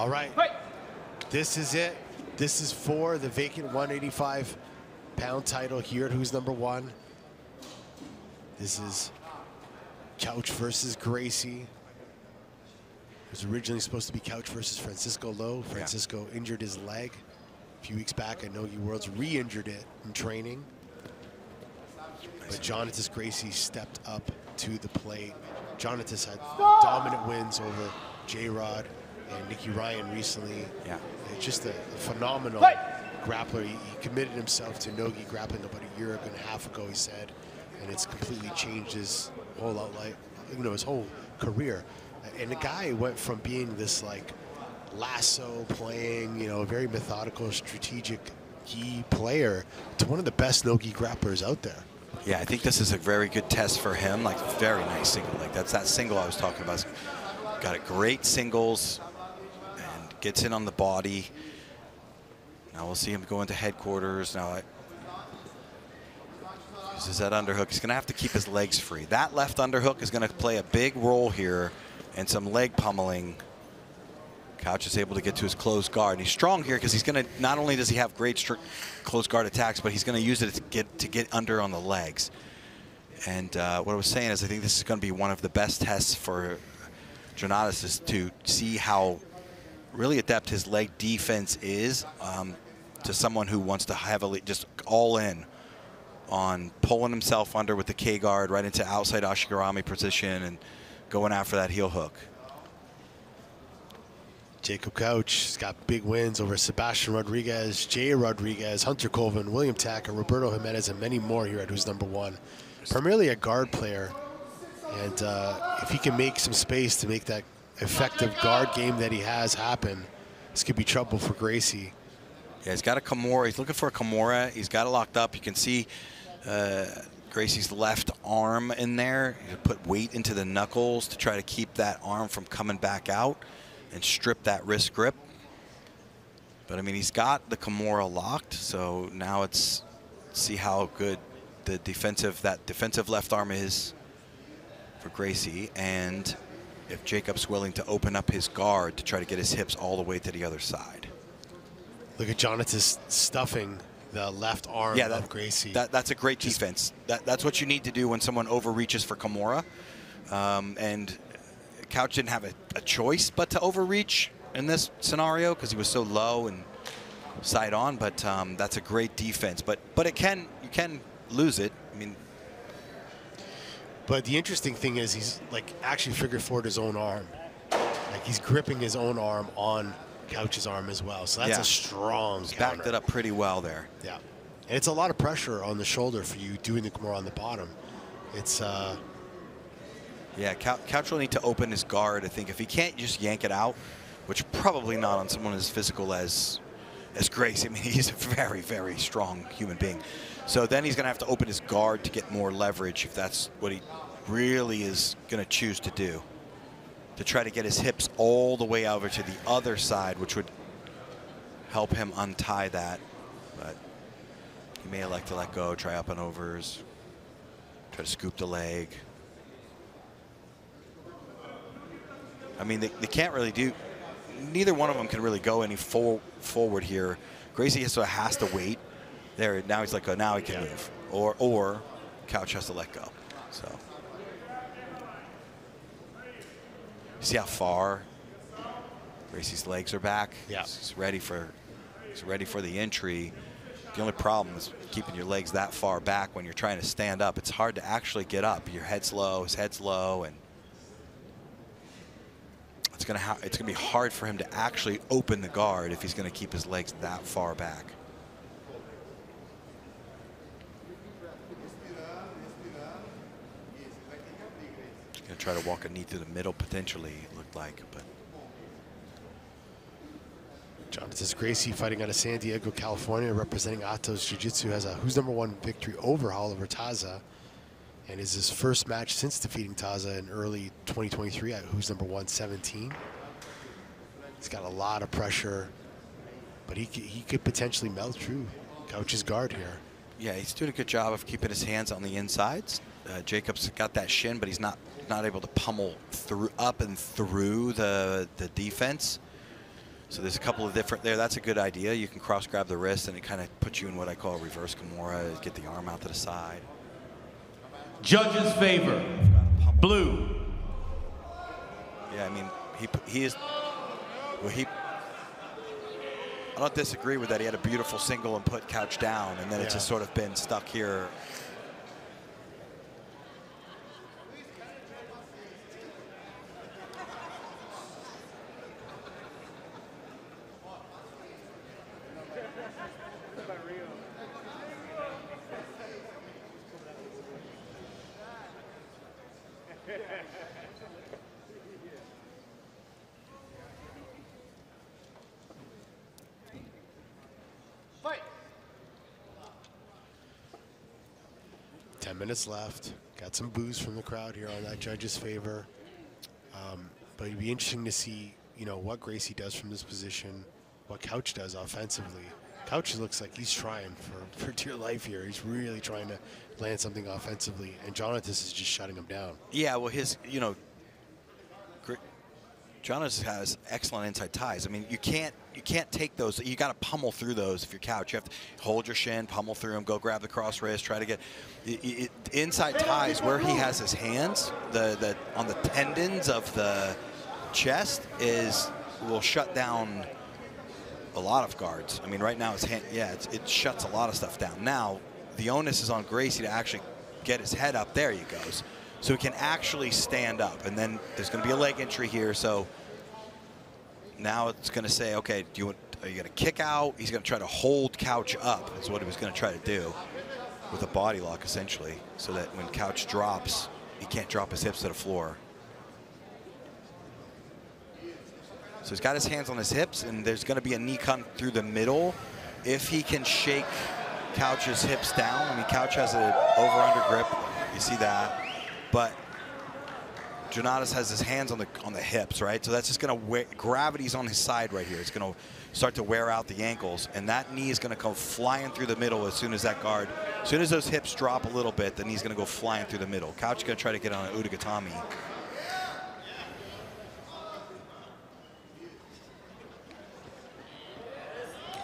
All right, this is it. This is for the vacant 185-pound title here at Who's Number One. This is Couch versus Gracie. It was originally supposed to be Couch versus Francisco Lowe. Francisco injured his leg a few weeks back. I know you Worlds re-injured it in training. But Jonnatas Gracie stepped up to the plate. Jonnatas had dominant wins over J-Rod and Nicky Ryan recently. Yeah. It's just a phenomenal grappler. He committed himself to no-gi grappling about a year and a half ago, he said. And it's completely changed his whole outlet, his whole career. And the guy went from being this like lasso playing, very methodical, strategic gi player to one of the best no-gi grapplers out there. Yeah, I think this is a very good test for him. Like, very nice single leg. That's that single I was talking about. Got a great singles and gets in on the body. Now we'll see him go into headquarters. Now uses that underhook. He's going to have to keep his legs free. That left underhook is going to play a big role here, and some leg pummeling. Couch is able to get to his closed guard. And he's strong here because he's going to, not only does he have great closed guard attacks, but he's going to use it to get under on the legs. And what I was saying is I think this is going to be one of the best tests for Jonnatas, is to see how really adept his leg defense is to someone who wants to heavily, just all in on pulling himself under with the K guard right into outside Ashigarami position and going after that heel hook. Jacob Couch has got big wins over Sebastian Rodriguez, Jay Rodriguez, Hunter Colvin, William Tacker, Roberto Jimenez, and many more here at Who's Number One. Primarily a guard player. And if he can make some space to make that effective guard game that he has happen, this could be trouble for Gracie. Yeah, he's got a Kimura. He's looking for a Kimura. He's got it locked up. You can see Gracie's left arm in there. You put weight into the knuckles to try to keep that arm from coming back out and strip that wrist grip. But I mean, he's got the Kimura locked, so now it's see how good the defensive left arm is for Gracie, and if Jacob's willing to open up his guard to try to get his hips all the way to the other side. Look at Jonnatas stuffing the left arm of Gracie. That's a great defense. That's what you need to do when someone overreaches for Kimura. And Couch didn't have a choice but to overreach in this scenario because he was so low and side on. But that's a great defense. But you can lose it. I mean. But the interesting thing is he's like actually figured forward his own arm. Like he's gripping his own arm on Couch's arm as well. So that's a strong counter. Backed it up pretty well there. Yeah. And it's a lot of pressure on the shoulder for you doing the Kimura on the bottom. It's yeah, Couch will need to open his guard. I think if he can't just yank it out, which probably not on someone as physical as Gracie. I mean, he's a very, very strong human being. So then he's going to have to open his guard to get more leverage if that's what he really is going to choose to do. To try to get his hips all the way over to the other side, which would help him untie that. But he may elect to let go, try up and overs, try to scoop the leg. I mean, they can't really do, neither one of them can really go any forward here. Gracie has to wait. There, now he's like, oh, now he can move. Or Couch has to let go. So, you see how far Gracie's legs are back? Yeah. He's ready for the entry. The only problem is keeping your legs that far back when you're trying to stand up. It's hard to actually get up. Your head's low, his head's low, and it's gonna be hard for him to actually open the guard if he's gonna keep his legs that far back. He's gonna try to walk a knee through the middle potentially, it looked like, but. Jonnatas Gracie fighting out of San Diego, California, representing Atos Jiu-Jitsu, has a Who's Number One victory over Oliver Taza, and is his first match since defeating Taza in early 2023 at Who's Number 117. He's got a lot of pressure, but he could potentially melt through Couch's guard here. Yeah, he's doing a good job of keeping his hands on the insides. Jacob's got that shin, but he's not able to pummel up and through the defense. So there's a couple of different there. That's a good idea. You can cross grab the wrist and it kind of puts you in what I call reverse Kimura. Get the arm out to the side. Judges favor blue. Yeah, I mean, he is, well, I don't disagree with that. He had a beautiful single and put Couch down, and then it's just sort of been stuck here. Minutes left. Got some boos from the crowd here on that judge's favor. But it'd be interesting to see, you know, what Gracie does from this position, what Couch does offensively. Couch looks like he's trying for dear life here. He's really trying to land something offensively, and Jonnatas is just shutting him down. Yeah, well, his, you know, Jonnatas has excellent inside ties. I mean, you can't take those. You got to pummel through those if you're Couch. You have to hold your shin, pummel through them, go grab the cross wrist, try to get inside ties where he has his hands. The on the tendons of the chest will shut down a lot of guards. I mean, right now his hand, it shuts a lot of stuff down. Now the onus is on Gracie to actually get his head up. There he goes. So he can actually stand up, and then there's going to be a leg entry here. So now it's going to say, okay, are you going to kick out? He's going to try to hold Couch up. Is what he was going to try to do with a body lock, essentially, so that when Couch drops, he can't drop his hips to the floor. So he's got his hands on his hips, and there's going to be a knee come through the middle. If he can shake Couch's hips down, I mean, Couch has an over-under grip. You see that. But Jonnatas has his hands on the hips, right? So that's just going to gravity's on his side right here. It's going to start to wear out the ankles, and that knee is going to come flying through the middle as soon as that guard, as soon as those hips drop a little bit, the knee's going to go flying through the middle. Couch is going to try to get on an Udagatami.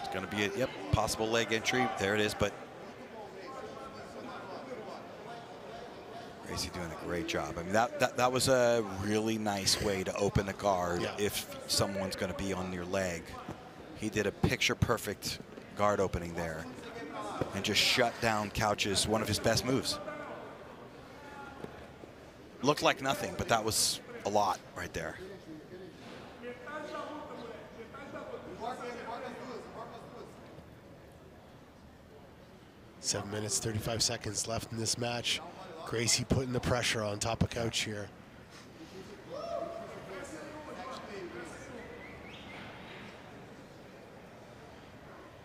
It's going to be a possible leg entry. There it is, but Gracie doing a great job. I mean, that was a really nice way to open the guard if someone's going to be on your leg. He did a picture-perfect guard opening there and just shut down Couch's, one of his best moves. Looked like nothing, but that was a lot right there. Seven minutes, 35 seconds left in this match. Gracie putting the pressure on top of Couch here.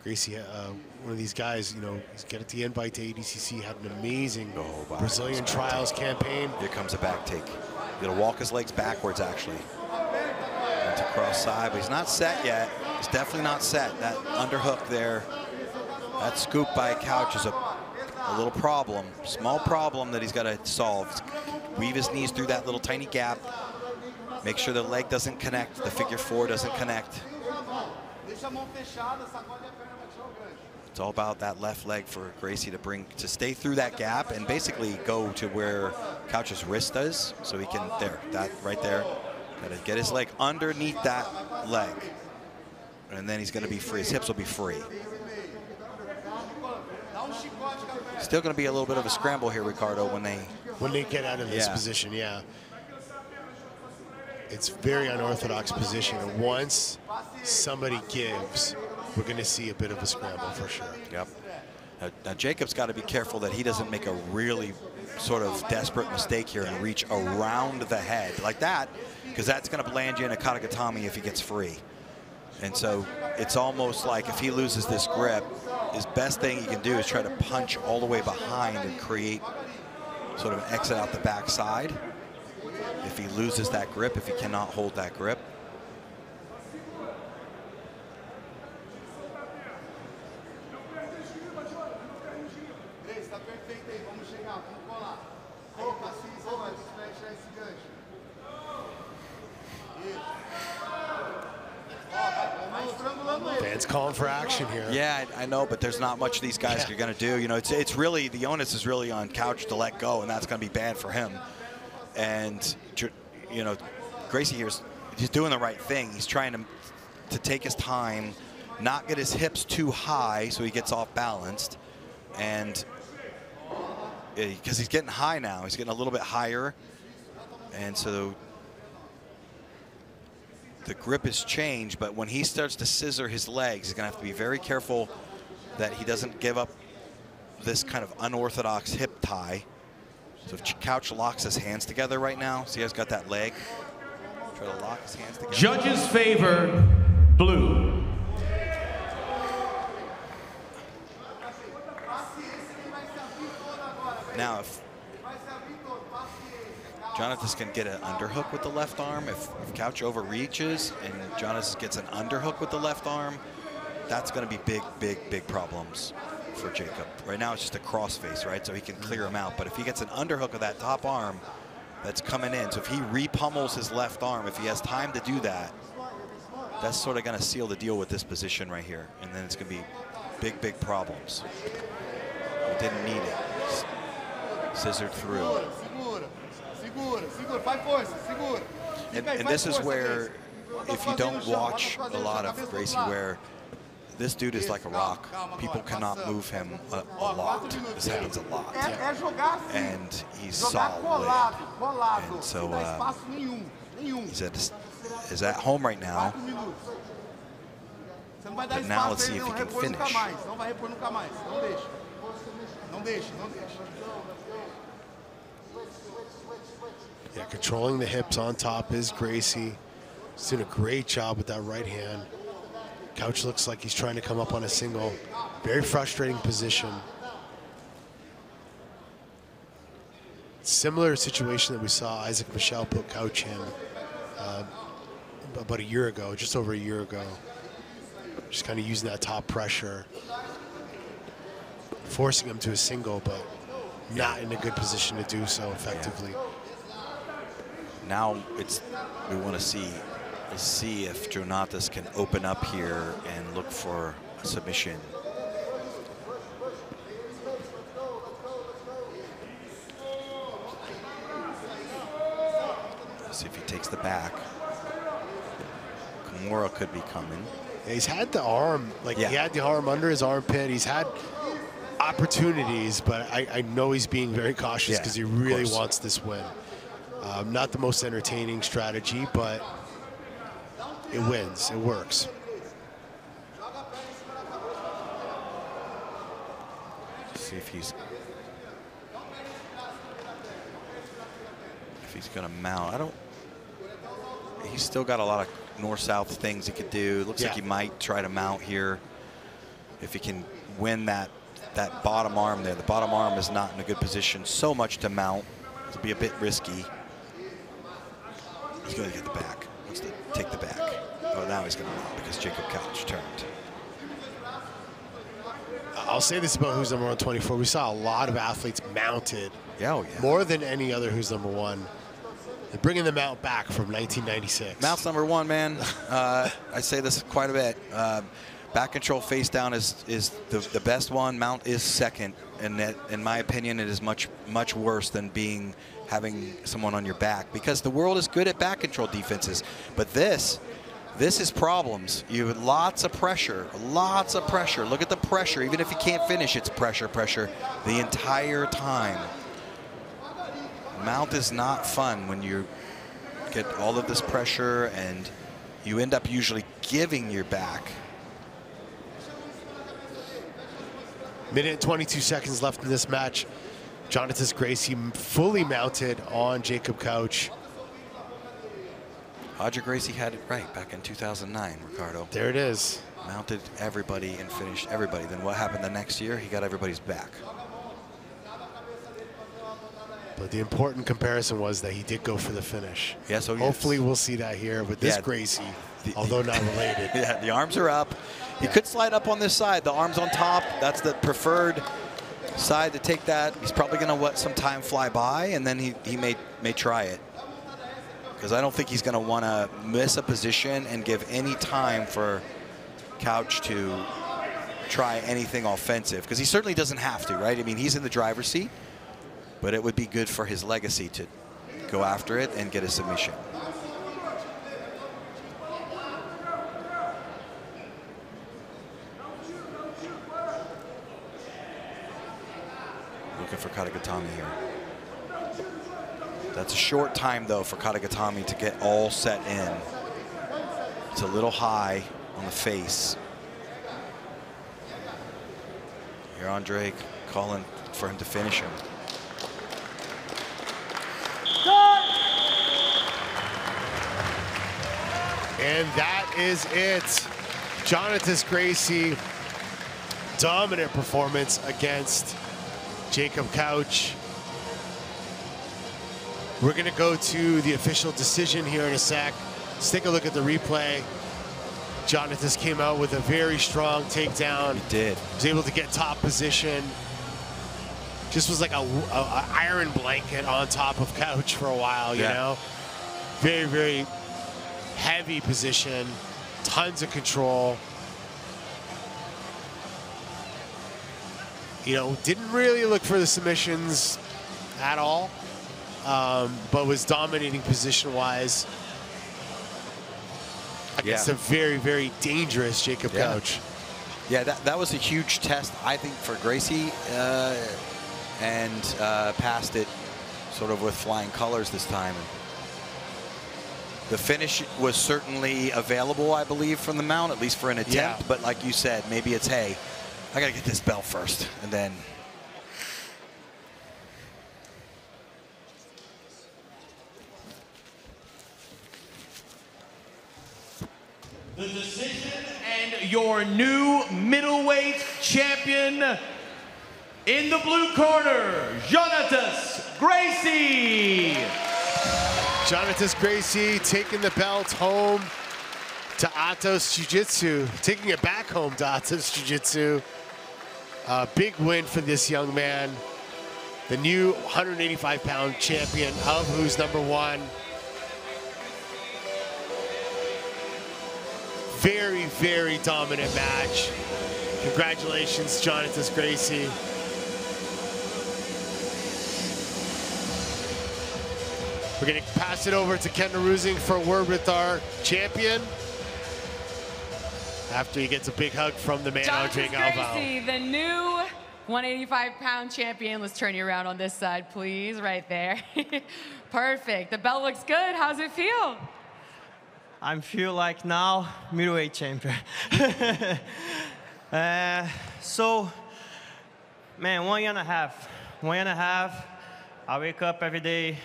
Gracie, one of these guys, you know, he's got the invite to ADCC, had an amazing Brazilian trials campaign. Here comes a back take. He's gonna walk his legs backwards, actually. Into cross side, but he's not set yet. He's definitely not set. That underhook there, that scoop by Couch is a little problem, small problem that he's got to solve. Weave his knees through that little tiny gap. Make sure the leg doesn't connect, the figure four doesn't connect. It's all about that left leg for Gracie to stay through that gap and basically go to where Couch's wrist does, so he can, that right there. Got to get his leg underneath that leg, and then he's going to be free. His hips will be free. Still going to be a little bit of a scramble here, Ricardo, when they get out of this position. It's very unorthodox position, and once somebody gives, we're going to see a bit of a scramble for sure. Yep. Now Jacob's got to be careful that he doesn't make a really sort of desperate mistake here and reach around the head like that, because that's going to land you in a Katagatami if he gets free. And so it's almost like if he loses this grip, his best thing he can do is try to punch all the way behind and create sort of an exit out the backside. If he loses that grip, if he cannot hold that grip. It's calling for action here. Yeah, I know, but there's not much these guys are going to do. You know, it's really, the onus is really on Couch to let go, and that's going to be bad for him. And, you know, Gracie he's doing the right thing. He's trying to take his time, not get his hips too high so he gets off balanced. And because he's getting high now, he's getting a little bit higher. And so the grip has changed, but when he starts to scissor his legs, he's going to have to be very careful that he doesn't give up this kind of unorthodox hip tie. So if Couch locks his hands together right now, see how he's got that leg? Try to lock his hands together. Judges favor blue. Now, if Jonnatas can get an underhook with the left arm, if Couch overreaches and Jonnatas gets an underhook with the left arm, that's going to be big problems for Jacob. Right now, it's just a crossface, right? So he can clear him out. But if he gets an underhook of that top arm that's coming in, so if he repummels his left arm, if he has time to do that, that's sort of going to seal the deal with this position right here. And then it's going to be big problems. He didn't need it. Scissored through. And this is where, if you don't watch a lot of Gracie, where this dude is like a rock. People cannot move him a lot. This happens a lot. And he's solid. And so he's at home right now. But now let's see if he can finish. Yeah, controlling the hips on top is Gracie. He's doing a great job with that right hand. Couch looks like he's trying to come up on a single. Very frustrating position. Similar situation that we saw Isaac Michel put Couch in about a year ago, just over a year ago. Just kind of using that top pressure, forcing him to a single, but not in a good position to do so effectively. Yeah. Now we want to see if Jonnatas can open up here and look for a submission. Let's see if he takes the back. Kimura could be coming. Yeah, he's had the arm, he had the arm under his armpit. He's had opportunities, but I know he's being very cautious because he really wants this win. Not the most entertaining strategy, but it wins. It works. See if he's going to mount. He's still got a lot of north-south things he could do. Looks like he might try to mount here if he can win that bottom arm there. The bottom arm is not in a good position so much to mount. It'll be a bit risky. He's going to get the back. Wants to take the back. Oh, now he's going to mount because Jacob Couch turned. I'll say this about Who's Number 124. We saw a lot of athletes mounted. More than any other Who's Number 1. They're bringing the mount back from 1996. Mount's number 1, man. I say this quite a bit. Back control face down is the best one. Mount is second, and that, in my opinion, it is much worse than having someone on your back, because the world is good at back control defenses, but this is problems. You have lots of pressure. Look at the pressure. Even if you can't finish, it's pressure the entire time. Mount is not fun when you get all of this pressure and you end up usually giving your back. Minute and 22 seconds left in this match. Jonnatas Gracie fully mounted on Jacob Couch. Roger Gracie had it right back in 2009, Ricardo. There it is. Mounted everybody and finished everybody. Then what happened the next year? He got everybody's back. But the important comparison was that he did go for the finish. Yeah, so hopefully we'll see that here with this Gracie, although not related. Yeah, the arms are up. He could slide up on this side. The arms on top, that's the preferred side to take that. He's probably going to let some time fly by, and then he may try it. Because I don't think he's going to want to miss a position and give any time for Couch to try anything offensive, because he certainly doesn't have to, right? I mean, he's in the driver's seat, but it would be good for his legacy to go after it and get a submission. Looking for Katagatame here. That's a short time, though, for Katagatame to get all set in. It's a little high on the face. Here Andre calling for him to finish him. And that is it. Jonnatas Gracie, dominant performance against Jacob Couch. We're going to go to the official decision here in a sec. Let's take a look at the replay. Jonnatas came out with a very strong takedown. He did. Was able to get top position. Just was like a iron blanket on top of Couch for a while, you know? Very, very heavy position, tons of control. You know, didn't really look for the submissions at all, but was dominating position-wise against a very, very dangerous Jacob Couch. Yeah, that was a huge test, I think, for Gracie, and passed it sort of with flying colors this time. The finish was certainly available, I believe, from the mount, at least for an attempt. But like you said, maybe it's, hey, I got to get this belt first, and then. The decision and your new middleweight champion in the blue corner, Jonnatas Gracie. Jonnatas Gracie taking the belt home to Atos Jiu-Jitsu, taking it back home to Atos Jiu-Jitsu. Big win for this young man, the new 185-pound champion of Who's Number One. Very, very dominant match. Congratulations, Jonnatas Gracie. We're going to pass it over to Ken Naruzing for a word with our champion after he gets a big hug from the man, Andre Galvao. Gracie, the new 185-pound champion. Let's turn you around on this side, please, right there. Perfect. The belt looks good. How's it feel? I feel like now middleweight champion. So, man, 1 year and a half. 1 year and a half. I wake up every day,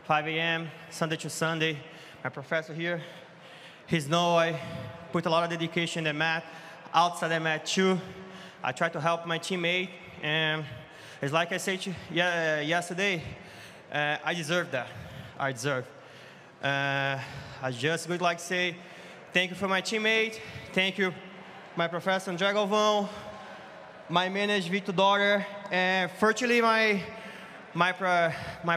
5 a.m., Sunday to Sunday. My professor here, he's know I put a lot of dedication in the mat, outside the mat too. I try to help my teammate, and it's like I said to yesterday, I deserve that. I deserve. I just would like to say thank you for my teammate, thank you my professor André Galvão, my manager Victor Daughter, and fortunately my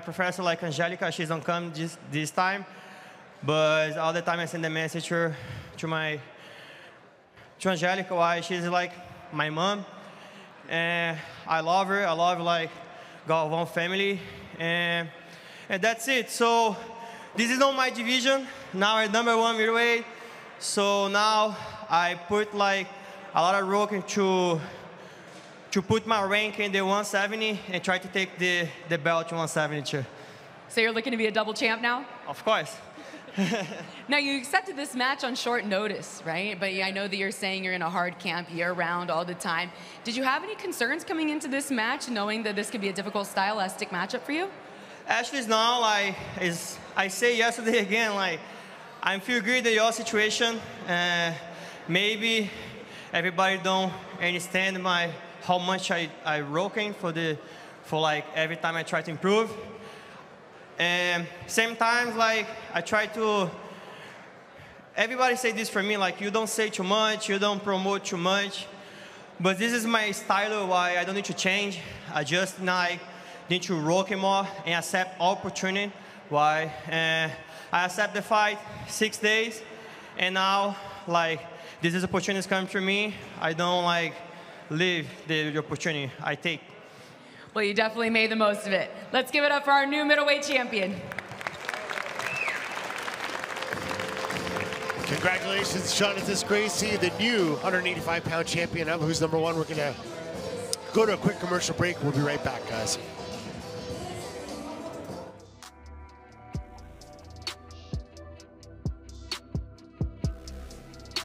professor like Angelica, she's on come this time, but all the time I send a message to Angelica why she's like my mom, and I love her. I love like Galvão family, and that's it. So this is not my division. Now I'm #1 middleweight. So now I put like a lot of work into to put my rank in the 170 and try to take the belt to 172. So you're looking to be a double champ now? Of course. Now, you accepted this match on short notice, right? But I know that you're saying you're in a hard camp year-round all the time. Did you have any concerns coming into this match, knowing that this could be a difficult stylistic matchup for you? Actually, it's not like, I say yesterday again, like, I feel good at your situation. Maybe everybody don't understand how much I working for like every time I try to improve. And same time, like, I try to, everybody say this for me, like, you don't say too much, you don't promote too much, but this is my style why I don't need to change. I just need to work more and accept all opportunity. Why? I accept the fight 6 days, And now, like, this is opportunity coming for me. I don't like leave the opportunity. I take. Well, you definitely made the most of it. Let's give it up for our new middleweight champion. Congratulations, Jonnatas Gracie, the new 185-pound champion. Who's number one? We're going to go to a quick commercial break. We'll be right back, guys.